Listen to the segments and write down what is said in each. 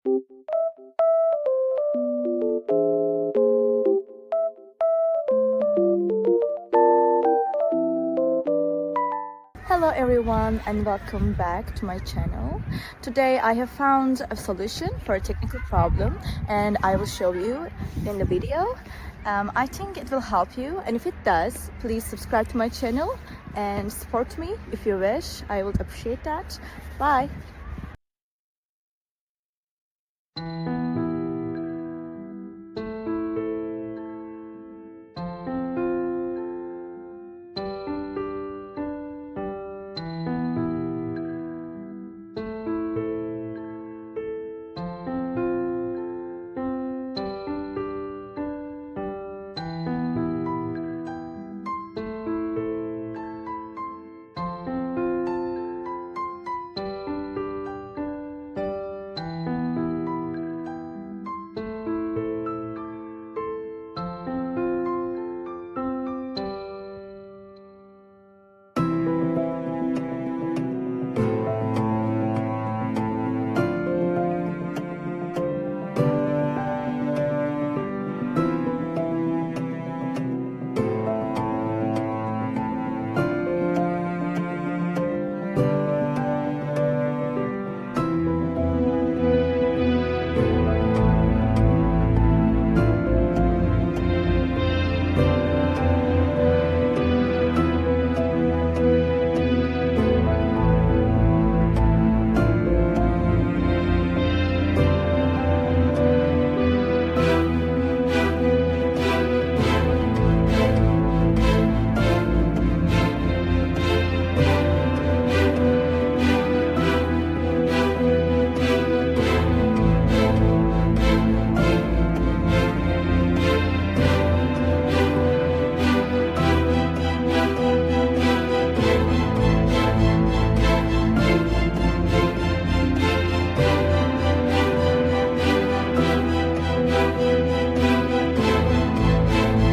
Hello everyone and welcome back to my channel. Today I have found a solution for a technical problem and I will show you in the video. I think it will help you, and if it does, please subscribe to my channel and support me if you wish. I would appreciate that. Bye!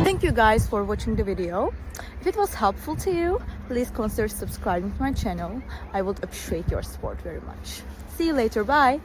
Thank you guys for watching the video. If it was helpful to you, please consider subscribing to my channel. I would appreciate your support very much. See you later. Bye!